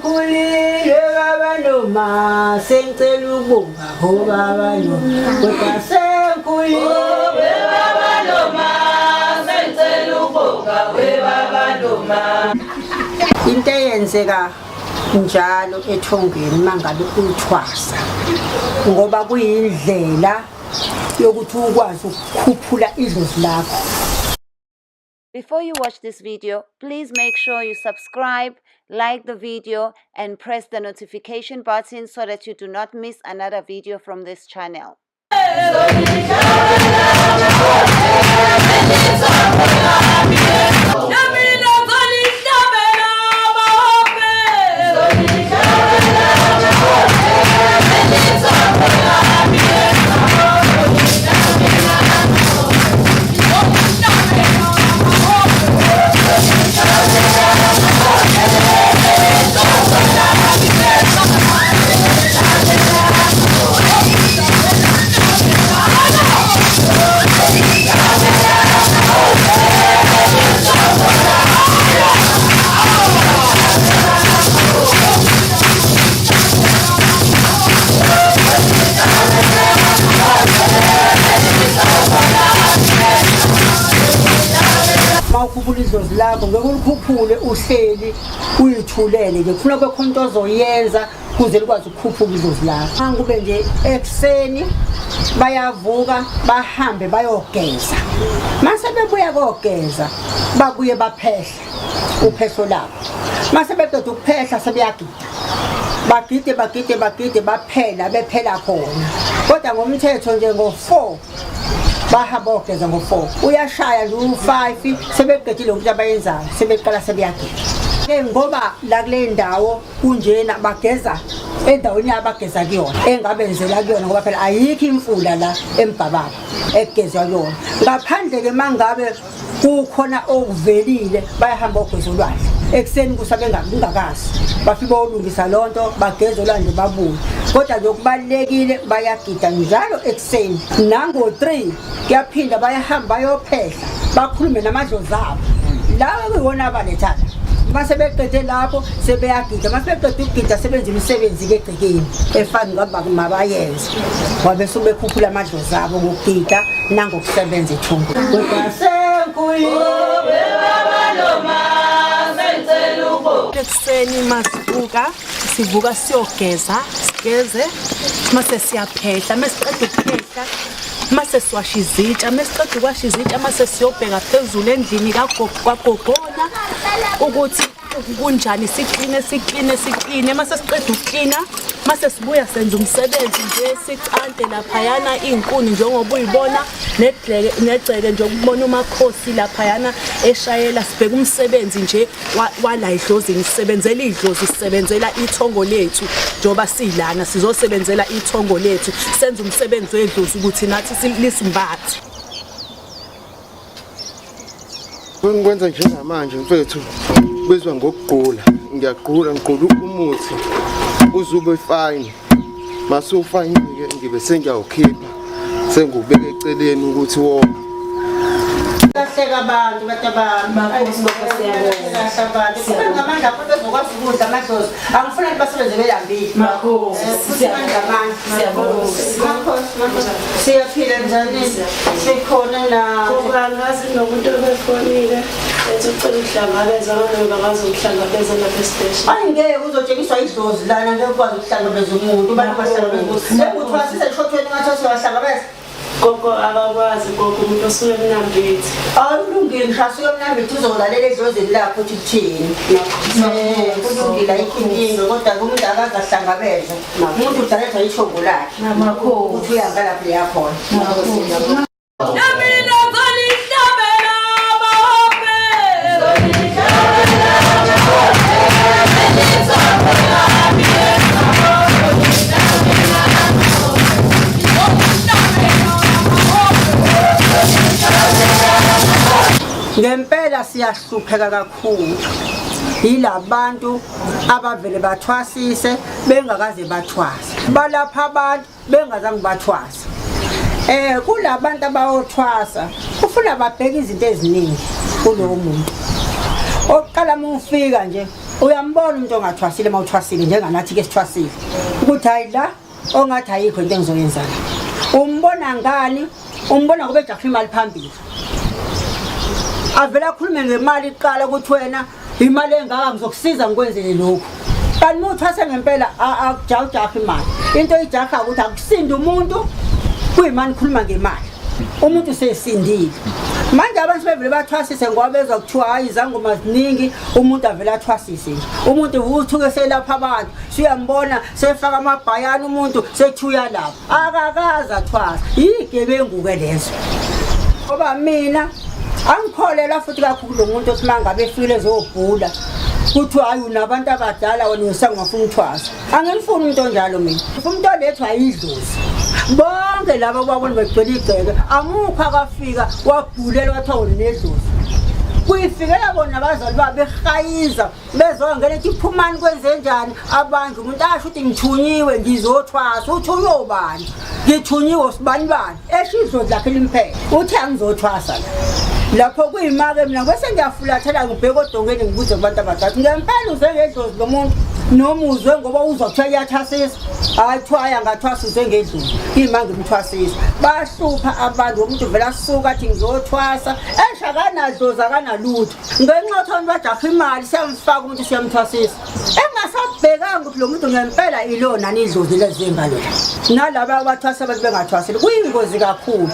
sengikhulile baba noma sengicela ukubonga ho baba noma kodwa sengikhulile baba noma sengicela ukubonga we baba noma. Into eyenzeka njalo ethongeni mangabe uthwasa ngoba kuyindlela yokuthi ukwazi ukukhuphula idlozi lakho. Before you watch this video, please make sure you subscribe, like the video, and press the notification button so that you do not miss another video from this channel. Mawukhuphula idlozi lakho ngeke ulikhuphule uhleli uyithulele nje kufuna bekhona into ozoyenza kuze likwazi ukukhuphuka idlozi lakho. Ngakube nje ekseni bayavuka bahambe bayogeza, mase bebuya kogeza babuye baphehla uphehlo labo, mase beqeda ukuphehla sebeyagida bagide baphela bephela khona. Kodwa ngomthetho nje ngo-4 bahamba ogeza ngo-4 uyashaya nje u-5 sebeqedile ukuthi abayenzayo sebeqala sebeyageza. Ngoba la kule ndawo kunjena bageza endaweni abageza kuyona engabenzela kuyona ngoba phela ayikho imfula la eMbababa egezwa kuyona. Ngaphandle ke mangabe kukhona okuvelile bayahamba ogeza olwandle ekseni kusabe ngingakazi bafike olungisa lonto bageza olwandle babuye. Kodwa lokubalekile bayagida njalo ekseni nango-3 kuyaphinda bayahamba bayophehla bakhulume namadlozi abo lawo kuyiwona abalethana. Mase beqede lapho sebeyagida, mase beqede ukugida sebenza imisebenzi ke egcekeni efani ngoba mabayenze ngoba sebekhuphula amadlozi abo ngokugida nangokusebenza ethungo. Kodwa sengikhulile baba noma sengicela ukubonga. Ekseni masivuka sivuka siyogeza sigeze mase siyaphehla masiqeda ukuphehla mase siwasha izitsha masiqeda ukwasha izitsha mase siyobheka phezulu endlini kwagogona ukuthi kunjani sikline mase siqeda ukuklina mase sibuya senza umsebenzi nje sicante laphayana inkuni njengoba uyibona negceke nje ukubona umakhosi laphayana eshayela sibheka umsebenzi nje wala idlozi sisebenzela idlozi sisebenzela ithongo lethu njoba silana sizosebenzela ithongo lethu senza umsebenzi wedlozi ukuthi nathi lisimbathe. Ngikwenza njengamanje mfethu bezwa ngokugqula ngiyagqula ngiqula umuthi uzube fine masu fine ke ngibe sengiyawukhipha sengubeka eceleni ukuthi wona kahleka abantu batabami makhosi abantu ngamandla apho ezokwazi ukudla amadlozi angifuna ukuthi basebenze belambile makhosi siyabonga siyaphila njani sikhona na ngobangazi nomuntu obefonile ecela ukuhlangabeza ngoba ngazi ukuhlangabeza lapha estation ayingeke uzotshengiswa idlozi lana ngeke ukwazi ukuhlangabeza umuntu abantu bahlangabeza sekuthi wasise shothweni ngathi wahlangabeza gogo akakwazi gogo umuntu osuke emnambithi awulungile ngishasuke emnambithi uzolalela edlozini lakho ukuthi kuthini kulungile ayikho kodwa kumuntu akazahlangabeza umuntu udaletha ithongo lakhe ukuthi uyahamba lapho yakhona. Ngempela siyahlupheka kakhulu yilabantu abavele bathwasise bengakaze bathwasa balapha abantu bengazange bathwasa. Kulabantu abayothwasa ufuna babheka izinto eziningi kulowo muntu. Oqala mufika nje uyambona umuntu ongathwasile mawuthwasile njenganathi ke sithwasile ukuthi hayi la ongathi ayikho into engizoyenzana umbona ngani umbona ngoba ejakhula imali phambili avela khulume ngemali iqala ukuthi wena imali engaka ngizokusiza ngikwenzele lokho kanti muthwase ngempela akujajaha imali into ijaha ukuthi akusindi umuntu kuyimani khuluma ngemali umuntu usesindile manje abantu bevele bathwasise ngoba bezwa kuthiwa hayi izangoma ziningi umuntu avela athwasise nje umuntu uthuke selapha abantu siyambona sefaka amabhayana umuntu sethuya lapha akakaza thwasa igebengu-ke lezo ngoba mina angikholela futhi kakhulu lo muntu othi mangabe efile ezobhula kuthi hayi unabantu abadala wena usangafuna uthwasa angifuni umuntu onjalo mina umuntu olethwa ayidlozi bonke laba babona begcwele igceke amukho akafika wabhulela wathiwa wena nedlozi kuyifikela bona abazali babo behayiza bezongena ethi phumani kwenze njani abantu umuntu asho ukuthi ngithunyiwe ngizothwasa uthi uyobani ngithunyiwe sibani bani esho idlozi lakhe limphethe uthi angizothwasa lapho kuyimake mina bese ngiyafulathela ngibheka odongeni ngibuze kubantu abadala ngempela uze ngedlozi lo muntu noma uzwe ngoba uzothiwa iyathasisa ayithwaya ngathwasa uze ngedlozi imanga ngimthwasisa bahlupha abantu umuntu vele asuka athi ngizothwasa esha akanadlozi akanalutho ngenxothweni bajaha imali siyamfaka umuntu siyamthwasisa engasabhekanga ukuthi lo muntu ngempela ilona nidlozi lezingalo nalaba abathwasa abantu bengathwasile kuyingozi kakhulu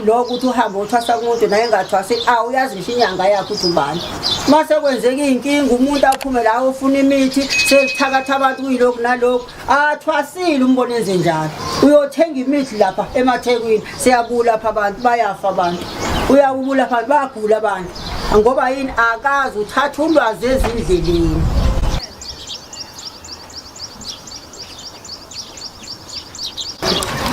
lokho ukuthi uhambe uthwasa kumuntu naye engathwasile awuyazi ngisho inyanga yakho ukuthi ubani mase kwenzeka inkinga umuntu aphume la ufuna imithi sekuthakatha abantu kuyilokhu nalokhu athwasile umbone enze njalo uyothenga imithi lapha emathekwini siyabula lapha abantu bayafa abantu uyabula lapha bagula abantu ngoba yini akazi uthatha ulwazi ezindleleni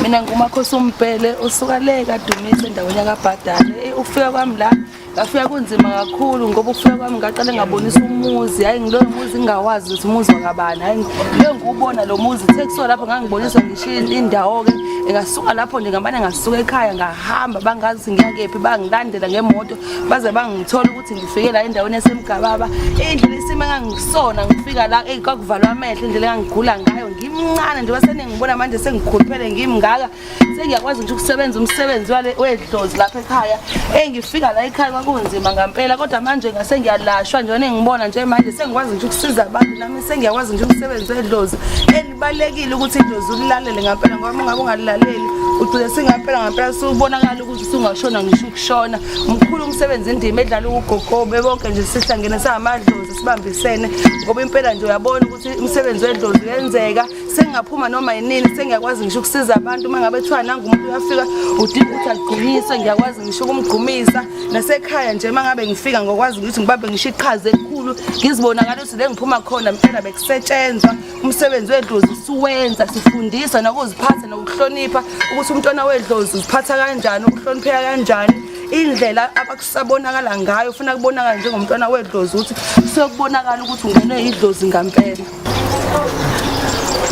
mina ngumakhosi uMbhele usuka le kaDumisa endaweni yakabhadane ufika kwami la ngafika kunzima kakhulu ngoba ufika kwami ngaqale ngabonisa umuzi hayi ngiloyo muzi ngingawazi ukuthi umuzi wakabani hayi le ngubona lo muzi sekuso lapho ngangibonisa ngisho indawo ke ngasuka lapho nje ngabane ngasuka ekhaya ngahamba bangazi ngiyakephi bangilandela ngemoto baze bangithola ukuthi ngifike la endaweni yasemgababa indlela isime ngangisona ngifika la kwakuvalwa amehlo indlela engangigula ngayo ngimncane nje base ngibona manje sengikhuluphele ngimngaka sengiyakwazi nje ukusebenza umsebenzi wedlozi lapha ekhaya engifika la ekhaya kunzima ngempela kodwa manje ngase ngiyalashwa nje ngibona nje manje sengikwazi nje ukusiza abantu nami sengiyakwazi nje ukusebenza edlozi elibalekile ukuthi idlozi ulilalele ngempela ngoba ngabe ungalilaleli ugcine singempela subonakala ukuthi singashona ngisho ukushona umkhulu umsebenzi indima edlala ugogobe bonke nje sihlangene samadlozi sibambisene ngoba impela nje uyabona ukuthi umsebenzi wedlozi uyenzeka sengaphuma noma yinini sengiyakwazi ngisho ukusiza abantu mangabe ethiwa nanga umuntu uyafika udinga ukuthi agqunyiswe ngiyakwazi ngisho ukumgqumisa nasekhaya nje mangabe ngifika ngokwazi ukuthi ngibambe ngisho iqhaza elikhulu ngizibonakala ukuthi le ngiphuma khona impela bekusetshenzwa umsebenzi wedlozi suwenza sifundisa nokuziphatha nokuhlonipha ukuthi umntwana wedlozi uziphatha kanjani ukuhlonipheka kanjani indlela abakusabonakala ngayo ufuna kubonakala njengomntwana wedlozi ukuthi sokubonakala ukuthi ungenwe idlozi ngempela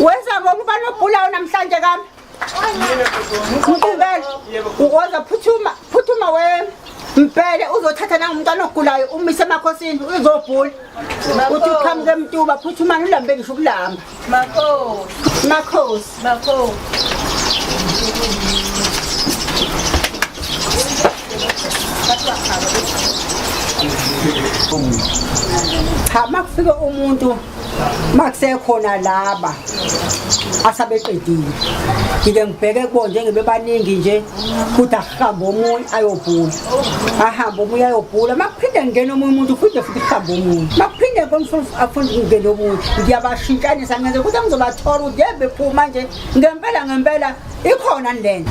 wenza ngokuba nobhulayo namhlanje kami Mkubele uwaza phuthuma Mbhele uzothatha nangumntwana ogulayo umise emakhosini uzobhula uthi uqhamuke emtuba phuthuma ulambe ngisho ukulamba makhosi makufike umuntu makusekhona laba asabeqedile ngike ngibheke kubo njengebe baningi nje ukuthi ahamba omunye ayobhula ahamba omunye ayobhula makuphinde ngene omunye umuntu futhi ahamba omunye makuphinde afunda ngene omunye ngiyabashintshanisa ngenze ukuthi ngizobathola ukuthi bephuma nje ngempela ikhona lento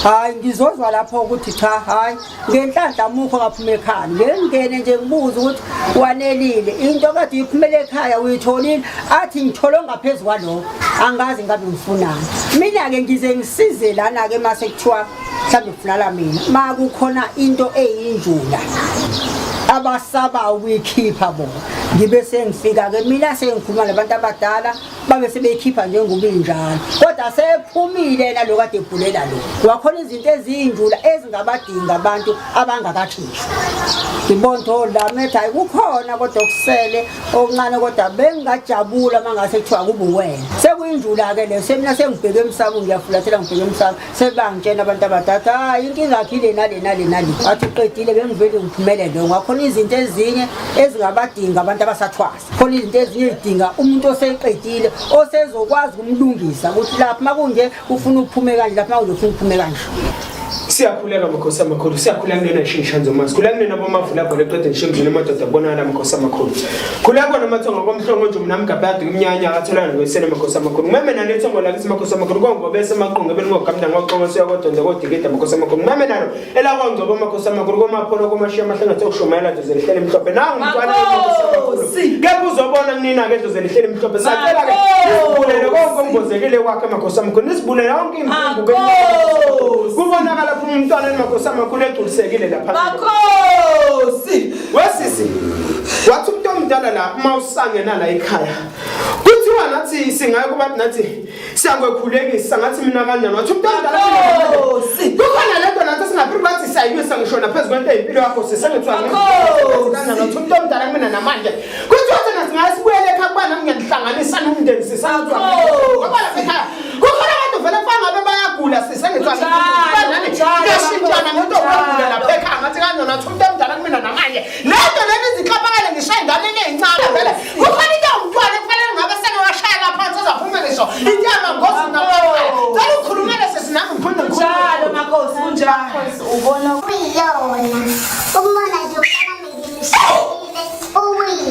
hayi ngizozwa lapho ukuthi cha hayi ngenhlanhla mukho kaphuma ekhaya ngene nje ngibuza ukuthi wanelile into kade iphumele ekhaya uyitholile athi ngitholo ngaphezulu kwalokho angazi ngabe ngifunani mina ke ngize ngisize lana ke mase kuthiwa mhlawumbe kufunala mina makukhona into eyinjula abasaba ukuyikhipha bona ngibe sengifika ke mina sengikhuluma nabantu abadala babe sebeyikhipha njengobinjalo kodwa sephumile nalo kade ebhulela lo wakhona izinto ezinjula ezingabadinga abantu abangakakhishwa ngibonto la metha kukhona kodwa kusele okuncane kodwa bengajabula mangase kuthiwa kubuwena sekuyinjula ke le semina sengibheke emsamo ngiyafulathela ngibheke emsamo sebangitshela abantu abadala hayi inkinga akhile nale athi uqedile bengivele ngiphumelele ngakhona izinto ezinye ezingabadinga abantu abasathwasa khona izinto ezinye ezidinga umuntu oseqedile osezokwazi ukumlungisa ukuthi lapha makunje ufuna ukuphume kanje lapha makunje ufuna ukuphume kanje siyakhuleka makhosi amakhulu siyakhuleka kunena ishintshanzo masi khuleka kunena bomavula gole eqede nishemzini emadoda bonana makhosi amakhulu khuleka kona amathongo komhlongo nje mina mgabhadi kumnyanya akatholana ngoyisene makhosi amakhulu ngimeme nalo ithongo lakithi makhosi amakhulu kongobe esemaqunga belingogamda ngoqongo siyakodonda kodikida makhosi amakhulu ngimeme nalo elakongcobo makhosi amakhulu komapholo komashiya amahlangathe okushumayela nje zelihlele emhlophe nangu umntwana makhosi amakhulu kepha uzobona kunina ke nje zelihlele emhlophe sacela ke ubulele konke ongibozekile kwakhe makhosi amakhulu nisibulele yonke impingu ke kubonakala umntwana emakhosi amakhulu egculisekile lapha makhosi wesisi wathi umuntu omdala la mawusangena la ekhaya kuthiwa nathi singaye kuba nathi siyangwekhulekisa ngathi mina kanjani wathi umuntu omdala makhosi kukhona lento nathi singaphiri bathi sayiyisa ngishona phezulu kwento impilo yakho sesengithwa ngakho nathi umuntu omdala kumina namanje kuthiwa thina singaye sibuyele ekhaya kuba nami ngiyahlanganisa nomndeni sisathwa ngoba lapha ekhaya kukhona abantu vele fanga bayagula sesengithwa ngashintshana ngento okugula lapha ekhaya ngathi kanjani nathi umuntu omdala kumina namanje lento lena izikhapakale ngishaye ingane ezincane vele kukhona into umntwana kufanele ngabe sengewashaya phansi ezaphuma ngisho inyama ngozi nabakhaya cela ukhulumele sesinami ngiphinde njalo makhosi kunjani ubona uyona umona nje ukufana nezimishile uwile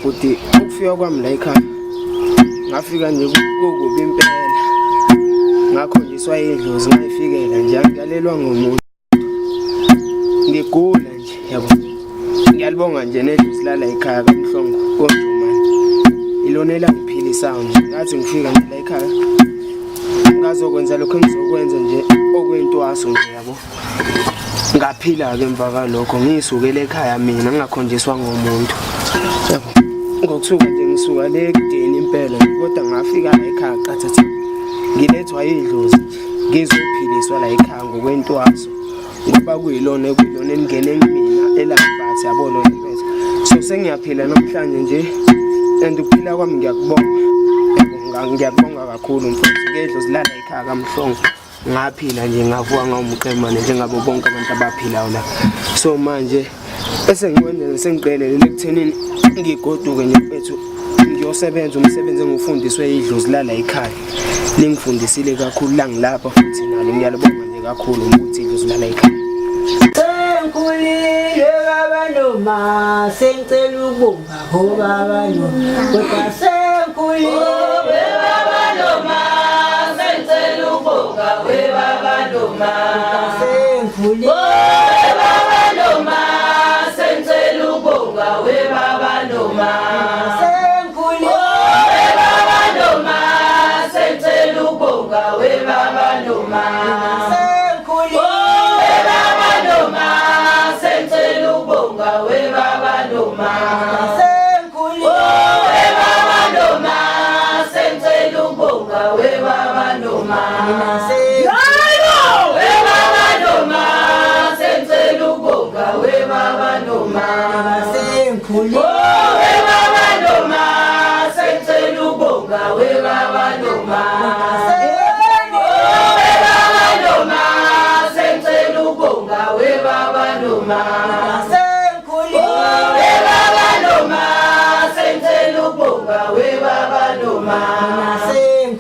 futhi ukufika kwami la ekhaya ngafika nje kukubi impela ngakhonjiswa idlozi ngayifikela nje ngiyalelwa ngomuntu ngigula nje yabo ngiyalibonga nje nedlozi lala ekhaya kaMhlongo koNjumani ilona elangiphilisayo nje ngathi ngifika nje la ekhaya ngazokwenza lokho engizokwenza nje okwentwaso nje yabo ngaphila ke emva kalokho ngisukele ekhaya mina ngingakhonjiswa ngomuntu yabo ngokusuka nje ngisuka le kudeni impela kodwa ngafika la ekhaya qathatha ngilethwa idlozi ngizophiliswa la ekhaya ngokwentwaso ngoba kuyilona engene mina elambathi yabona impela so sengiyaphila namhlanje nje and ukuphila kwami ngiyakubonga ngiyakubonga kakhulu mfowethu ngedlozi lana ekhaya kaMhlongo ngaphila nje ngavuka ngawumqemane njengabo bonke abantu abaphilayo la so manje bese ngikwenza sengiqelele ekuthenini ngigoduke nje mfethu ngiyosebenza umsebenzi engufundiswe idlozi lala ekhaya lingifundisile kakhulu la ngilapha futhi nalo ngiyalibonga nje kakhulu ukuthi idlozi lala ekhaya sengikhulile baba noma sengicela ukubonga baba noma kodwa sengikhulile baba noma sengicela ukubonga baba noma sengikhulile baba noma sengicela ukubonga baba noma sengikhulile baba noma sengicela ukubonga baba noma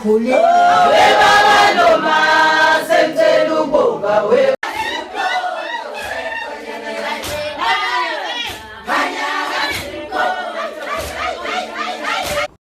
Baba